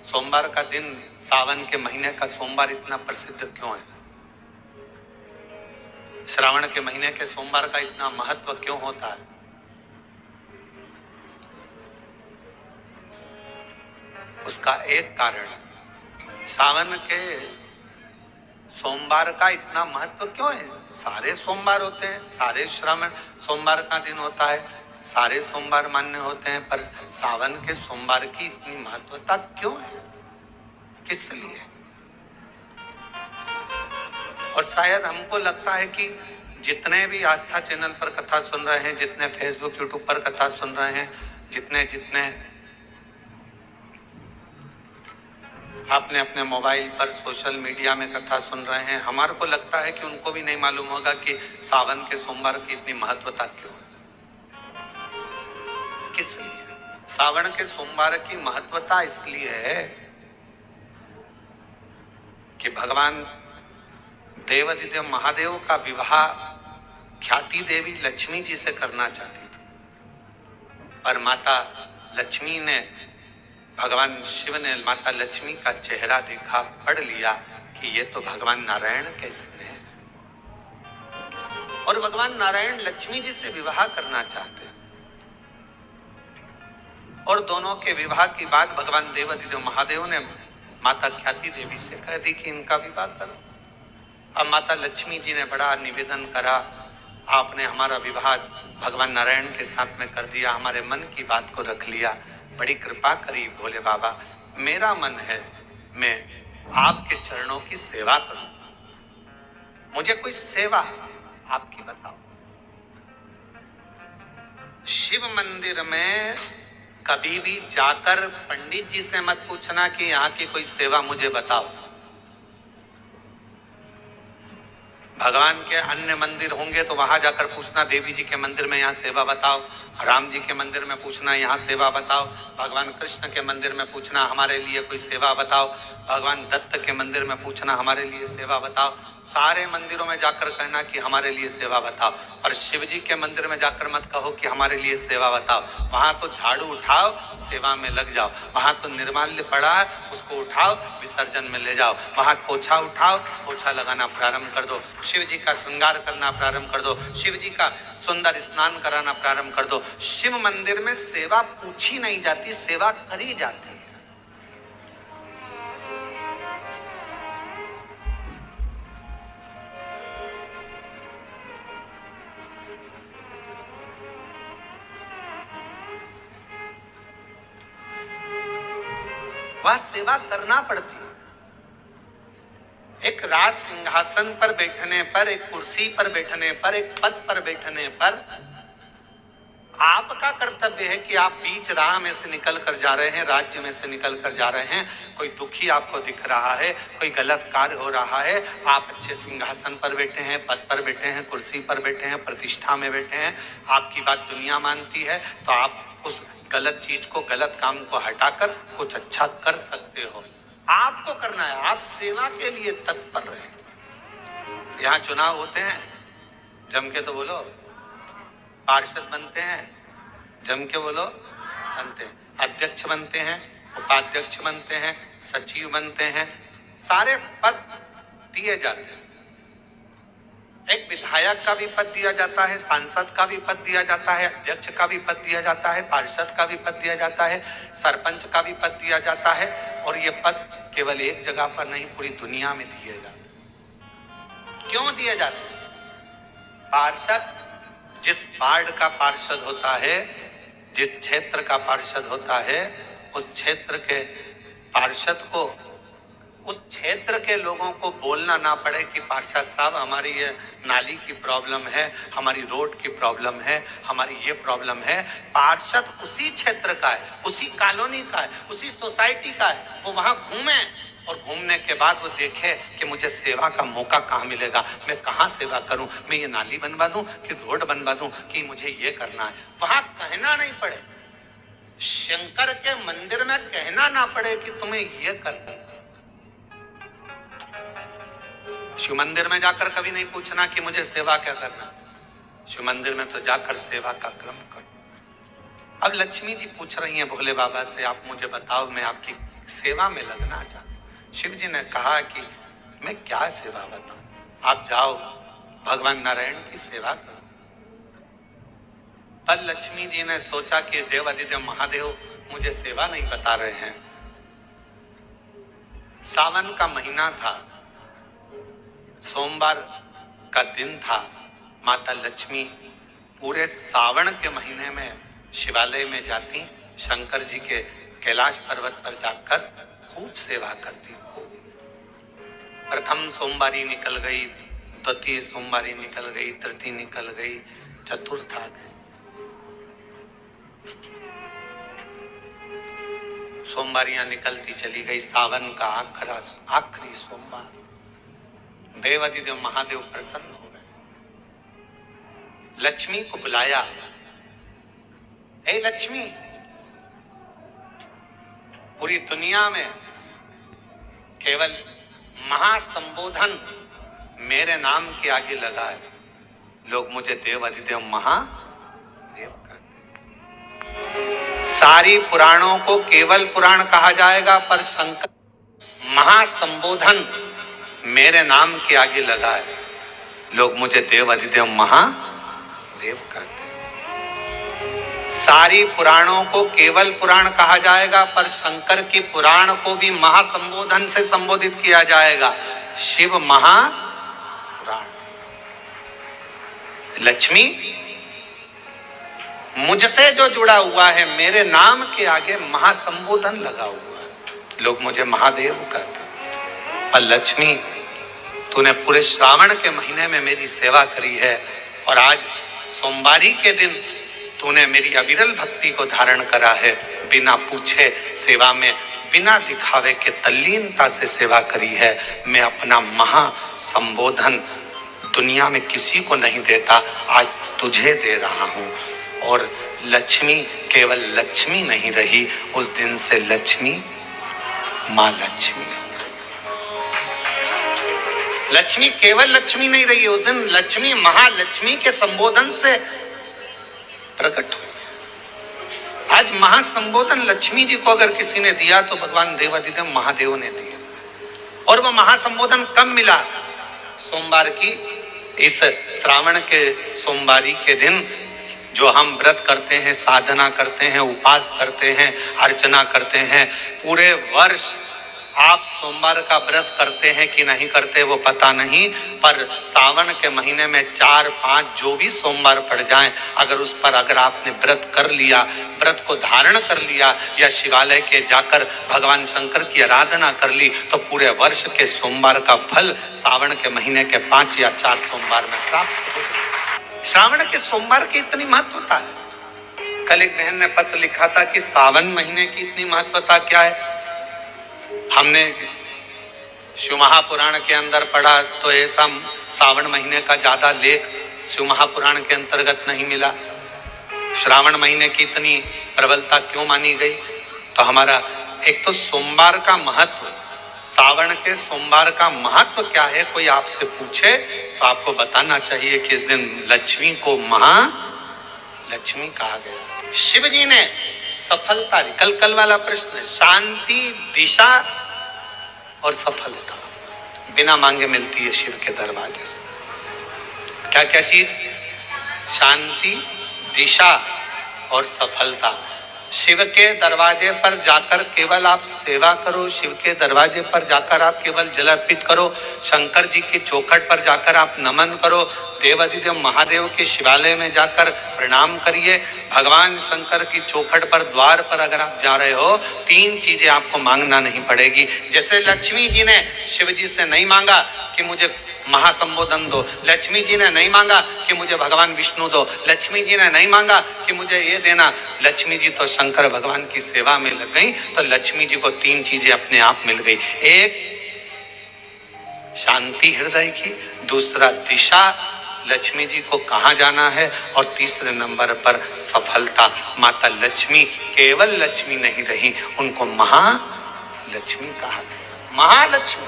सोमवार का दिन, सावन के महीने का सोमवार इतना प्रसिद्ध क्यों है? श्रावण के महीने के सोमवार का इतना महत्व क्यों होता है? उसका एक कारण, सावन के सोमवार का इतना महत्व क्यों है? सारे सोमवार होते हैं, सारे श्रावण सोमवार का दिन होता है, सारे सोमवार मान्य होते हैं, पर सावन के सोमवार की इतनी महत्वता क्यों है? किस लिए? और शायद हमको लगता है कि जितने भी आस्था चैनल पर कथा सुन रहे हैं, जितने फेसबुक यूट्यूब पर कथा सुन रहे हैं, जितने अपने अपने मोबाइल पर सोशल मीडिया में कथा सुन रहे हैं, हमारे को लगता है कि उनको भी नहीं मालूम होगा कि सावन के सोमवार की इतनी महत्वता क्यों है। किस लिए? सावन के सोमवार की महत्वता इसलिए है कि भगवान देवादिदेव महादेव का विवाह ख्याति देवी लक्ष्मी जी से करना चाहती थी, पर माता लक्ष्मी ने, भगवान शिव ने माता लक्ष्मी का चेहरा देखा, पढ़ लिया कि ये तो भगवान नारायण के स्नेह है, और भगवान नारायण लक्ष्मी जी से विवाह करना चाहते हैं। और दोनों के विवाह की बात भगवान देवादिदेव महादेव ने माता ख्याति देवी से कह दी कि इनका विवाह करो। अब माता लक्ष्मी जी ने बड़ा निवेदन करा, आपने हमारा विवाह भगवान नारायण के साथ में कर दिया, हमारे मन की बात को रख लिया, बड़ी कृपा करी भोले बाबा, मेरा मन है मैं आपके चरणों की सेवा करूं, मुझे कोई सेवा आपकी बताओ। शिव मंदिर में कभी भी जाकर पंडित जी से मत पूछना कि यहाँ की कोई सेवा मुझे बताओ। भगवान के अन्य मंदिर होंगे तो वहां जाकर पूछना, देवी जी के मंदिर में यहाँ सेवा बताओ, राम जी के मंदिर में पूछना यहाँ सेवा बताओ, भगवान कृष्ण के मंदिर में पूछना हमारे लिए कोई सेवा बताओ, भगवान दत्त के मंदिर में पूछना हमारे लिए सेवा बताओ। सारे मंदिरों में जाकर कहना कि हमारे लिए सेवा बताओ, और शिव जी के मंदिर में जाकर मत कहो कि हमारे लिए सेवा बताओ। वहां तो झाड़ू उठाओ, सेवा में लग जाओ, वहां तो निर्माल्य पड़ा है, उसको उठाओ, विसर्जन में ले जाओ, वहां पोछा उठाओ, पोछा लगाना प्रारंभ कर दो, शिव जी का श्रृंगार करना प्रारंभ कर दो, शिव जी का सुंदर स्नान कराना प्रारंभ कर दो। शिव मंदिर में सेवा पूछी नहीं जाती, सेवा करी जाती है। वह सेवा करना पड़ती है। एक राज सिंहासन पर बैठने पर, एक कुर्सी पर बैठने पर, एक पद पर बैठने पर आपका कर्तव्य है कि आप बीच राह में से निकल कर जा रहे हैं, राज्य में से निकल कर जा रहे हैं, कोई दुखी आपको दिख रहा है, कोई गलत कार्य हो रहा है, आप अच्छे सिंहासन पर बैठे हैं, पद पर बैठे हैं, कुर्सी पर बैठे हैं, प्रतिष्ठा में बैठे हैं, आपकी बात दुनिया मानती है, तो आप उस गलत चीज को, गलत काम को हटाकर कुछ अच्छा कर सकते हो। आपको करना है, आप सेवा के लिए तत्पर रहे। यहाँ चुनाव होते हैं, जम के तो बोलो, पार्षद बनते हैं, जम के बोलो, बनते हैं, अध्यक्ष बनते हैं, उपाध्यक्ष बनते हैं, सचिव बनते हैं, सारे पद दिए जाते हैं। एक विधायक का भी पद दिया जाता है, सांसद का भी पद दिया जाता है, अध्यक्ष का भी पद दिया जाता है, पार्षद का भी पद दिया जाता है, सरपंच का भी पद दिया जाता है, और ये पद केवल एक जगह पर नहीं, पूरी दुनिया में दिए जाते हैं। क्यों दिए जाते हैं? पार्षद जिस वार्ड का पार्षद होता है, जिस क्षेत्र का पार्षद होता है, उस क्षेत्र के पार्षद को, उस क्षेत्र के लोगों को बोलना ना पड़े कि पार्षद साहब हमारी ये नाली की प्रॉब्लम है, हमारी रोड की प्रॉब्लम है, हमारी ये प्रॉब्लम है। पार्षद उसी क्षेत्र का है, उसी कॉलोनी का है, उसी सोसाइटी का है, वो वहां घूमे और घूमने के बाद वो देखे कि मुझे सेवा का मौका कहाँ मिलेगा, मैं कहाँ सेवा करूं, मैं ये नाली बनवा दूं कि रोड बनवा दूं कि मुझे ये करना है। वहां कहना नहीं पड़े, शंकर के मंदिर में कहना ना पड़े कि तुम्हें ये करना है। शिव मंदिर में जाकर कभी नहीं पूछना कि मुझे सेवा क्या करना, शिव मंदिर में तो जाकर सेवा का क्रम करो। अब लक्ष्मी जी पूछ रही हैं भोले बाबा से, आप मुझे बताओ मैं आपकी सेवा में लगना चाहते। शिव जी ने कहा कि मैं क्या सेवा बताऊं, आप जाओ भगवान नारायण की सेवा करो। पर लक्ष्मी जी ने सोचा कि देवाधिदेव महादेव मुझे सेवा नहीं बता रहे हैं। सावन का महीना था, सोमवार का दिन था। माता लक्ष्मी पूरे सावन के महीने में शिवालय में जाती, शंकर जी के कैलाश पर्वत पर जाकर खूब सेवा करती। प्रथम सोमवारी निकल गई, द्वितीय सोमवारी निकल गई, तृतीय निकल गई, चतुर्थ आ गई। सोमवारियां निकलती चली गई। सावन का आखिरी सोमवार, देवाधिदेव महादेव प्रसन्न हो गए। लक्ष्मी को बुलाया, हे लक्ष्मी, पूरी दुनिया में केवल महासंबोधन मेरे नाम के आगे लगा है, लोग मुझे देवाधिदेव महादेव कहते। सारी पुराणों को केवल पुराण कहा जाएगा, पर शंकर महासंबोधन मेरे नाम के आगे लगा है, लोग मुझे देवाधिदेव महादेव कहते। सारी पुराणों को केवल पुराण कहा जाएगा, पर शंकर की पुराण को भी महासंबोधन से संबोधित किया जाएगा, शिव महापुराण। लक्ष्मी, मुझसे जो जुड़ा हुआ है, मेरे नाम के आगे महासंबोधन लगा हुआ है, लोग मुझे महादेव कहते। पर लक्ष्मी, तूने पूरे श्रावण के महीने में मेरी सेवा करी है, और आज सोमवारी के दिन तूने मेरी अविरल भक्ति को धारण करा है। बिना पूछे सेवा में, बिना दिखावे के तल्लीनता से सेवा करी है। मैं अपना महासंबोधन दुनिया में किसी को नहीं देता, आज तुझे दे रहा हूं। और लक्ष्मी केवल लक्ष्मी नहीं रही, उस दिन से लक्ष्मी मां लक्ष्मी। लक्ष्मी केवल लक्ष्मी नहीं रही, उस दिन लक्ष्मी महालक्ष्मी के संबोधन से प्रकट हुई। आज महासंबोधन लक्ष्मी जी को अगर किसी ने दिया तो भगवान देवाधिदेव महादेव ने दिया। और वो महासंबोधन कब मिला? सोमवार की इस श्रावण के सोमवारी के दिन जो हम व्रत करते हैं, साधना करते हैं, उपास करते हैं, अर्चना करते हैं। पूरे वर्ष आप सोमवार का व्रत करते हैं कि नहीं करते वो पता नहीं, पर सावन के महीने में 4-5 जो भी सोमवार पड़ जाएं, अगर उस पर अगर आपने व्रत कर लिया, व्रत को धारण कर लिया, या शिवालय के जाकर भगवान शंकर की आराधना कर ली, तो पूरे वर्ष के सोमवार का फल सावन के महीने के 5 या 4 सोमवार में प्राप्त हो जाए। श्रावण के सोमवार की इतनी महत्वता है। कल एक बहन ने पत्र लिखा था कि सावन महीने की इतनी महत्वता क्या है। हमने शिव महापुराण के अंदर पढ़ा तो ऐसा सावन महीने का ज्यादा लेख शिव महापुराण के अंतर्गत नहीं मिला। श्रावण महीने की इतनी प्रबलता क्यों मानी गई? तो हमारा एक तो सोमवार का महत्व, सावन के सोमवार का महत्व क्या है, कोई आपसे पूछे तो आपको बताना चाहिए कि इस दिन लक्ष्मी को महालक्ष्मी कहा गया। शिव जी ने सफलता, कल वाला प्रश्न, शांति, दिशा और सफलता बिना मांगे मिलती है शिव के दरवाजे से। क्या क्या चीज? शांति, दिशा और सफलता। शिव के दरवाजे पर जाकर केवल आप सेवा करो, शिव के दरवाजे पर जाकर आप केवल जल अर्पित करो, शंकर जी की चौखट पर जाकर आप नमन करो, देवाधिदेव महादेव के शिवालय में जाकर प्रणाम करिए। भगवान शंकर की चौखट पर, द्वार पर अगर आप जा रहे हो, 3 चीजें आपको मांगना नहीं पड़ेगी। जैसे लक्ष्मी जी ने शिव जी से नहीं मांगा कि मुझे महासंबोधन दो, लक्ष्मी जी ने नहीं मांगा कि मुझे भगवान विष्णु दो, लक्ष्मी जी ने नहीं मांगा कि मुझे ये देना। लक्ष्मी जी तो शंकर भगवान की सेवा में लग गई, तो लक्ष्मी जी को 3 चीजें अपने आप मिल गई। एक शांति हृदय की, दूसरा दिशा, लक्ष्मी जी को कहाँ जाना है, और तीसरे नंबर पर सफलता। माता लक्ष्मी केवल लक्ष्मी नहीं रही, उनको महालक्ष्मी कहा गया। महालक्ष्मी